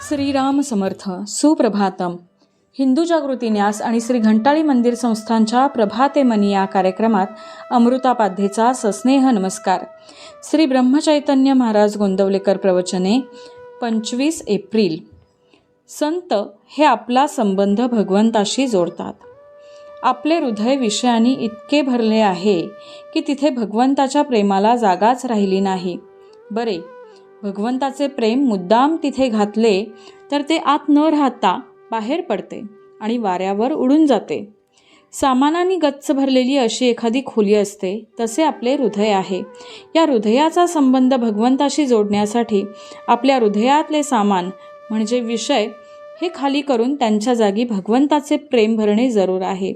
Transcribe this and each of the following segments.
श्रीराम समर्थ. सुप्रभातम. हिंदू जागृती न्यास आणि श्री घंटाळी मंदिर संस्थांच्या प्रभाते मनी या कार्यक्रमात अमृतापाध्येचा सस्नेह नमस्कार. श्री ब्रह्मचैतन्य महाराज गोंदवलेकर प्रवचने 25 एप्रिल. संत हे आपला संबंध भगवंताशी जोडतात. आपले हृदय विषयाने इतके भरले आहे की तिथे भगवंताच्या प्रेमाला जागाच राहिली नाही. बरे, भगवंताचे प्रेम मुद्दाम तिथे घातले तर ते आत न राहता बाहेर पडते आणि वाऱ्यावर उडून जाते. सामानाने गच्च भरलेली अशी एखादी खोली असते, तसे आपले हृदय आहे. या हृदयाचा संबंध भगवंताशी जोडण्यासाठी आपल्या हृदयातले सामान म्हणजे विषय हे खाली करून त्यांच्या जागी भगवंताचे प्रेम भरणे जरूर आहे.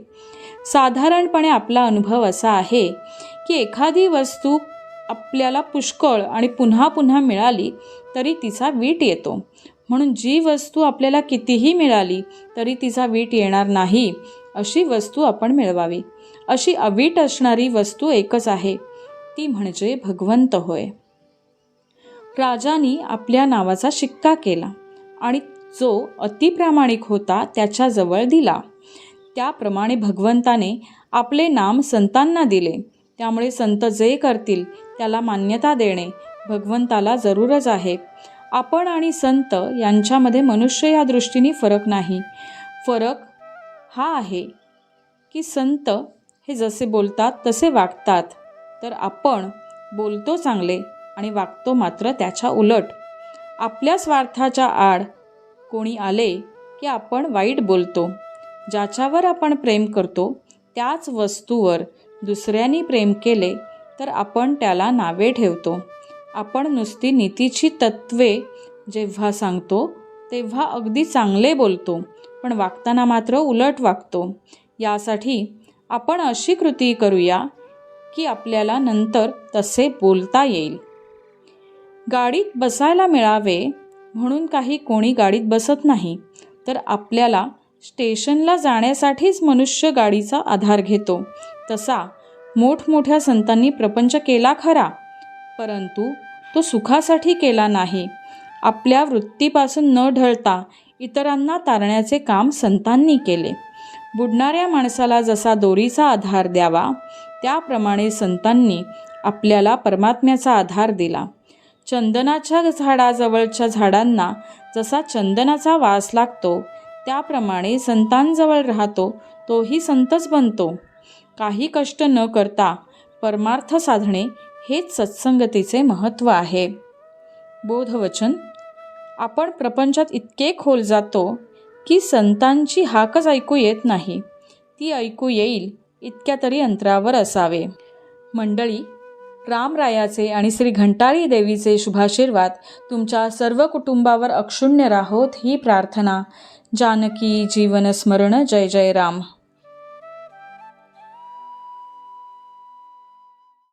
साधारणपणे आपला अनुभव असा आहे की एखादी वस्तू आपल्याला पुष्कळ आणि पुन्हा पुन्हा मिळाली तरी तिचा वीट येतो. म्हणून जी वस्तू आपल्याला कितीही मिळाली तरी तिचा वीट येणार नाही अशी वस्तू आपण मिळवावी. अशी अवीट असणारी वस्तू एकच आहे, ती म्हणजे भगवंत होय. राजाने आपल्या नावाचा शिक्का केला आणि जो अतिप्रामाणिक होता त्याच्याजवळ दिला. त्याप्रमाणे भगवंताने आपले नाम संतांना दिले. त्यामुळे संत जे करतील त्याला मान्यता देणे भगवंताला जरूरच आहे. आपण आणि संत यांच्यामध्ये मनुष्य या दृष्टीने फरक नाही. फरक हा आहे की संत हे जसे बोलतात तसे वागतात, तर आपण बोलतो चांगले आणि वागतो मात्र त्याच्या उलट. आपल्या स्वार्थाच्या आड कोणी आले की आपण वाईट बोलतो. ज्याच्यावर आपण प्रेम करतो त्याच वस्तूवर दुसऱ्यांनी प्रेम केले तर आपण त्याला नावे ठेवतो. आपण नुसती नीतीची तत्वे जेव्हा सांगतो तेव्हा अगदी चांगले बोलतो, पण वागताना मात्र उलट वागतो. यासाठी आपण अशी कृती करूया की आपल्याला नंतर तसे बोलता येईल. गाडीत बसायला मिळावे म्हणून काही कोणी गाडीत बसत नाही, तर आपल्याला स्टेशनला जाण्यासाठीच मनुष्य गाडीचा आधार घेतो. तसा मोठमोठ्या संतांनी प्रपंच केला खरा, परंतु तो सुखासाठी केला नाही. आपल्या वृत्तीपासून न ढळता इतरांना तारण्याचे काम संतांनी केले. बुडणाऱ्या माणसाला जसा दोरीचा आधार द्यावा त्याप्रमाणे संतांनी आपल्याला परमात्म्याचा आधार दिला. चंदनाच्या झाडाजवळच्या झाडांना जसा चंदनाचा वास लागतो त्याप्रमाणे संतांजवळ राहतो तोही संतच बनतो. काही कष्ट न करता परमार्थ साधणे हेच सत्संगतीचे महत्त्व आहे. बोधवचन. आपण प्रपंचात इतके खोल जातो की संतांची हाकच ऐकू येत नाही. ती ऐकू येईल इतक्या तरी अंतरावर असावे. मंडळी, रामरायाचे आणि श्री घंटाळी देवीचे शुभाशीर्वाद तुमच्या सर्व कुटुंबावर अक्षुण्य राहोत ही प्रार्थना. जानकी जीवन स्मरण. जय जय राम.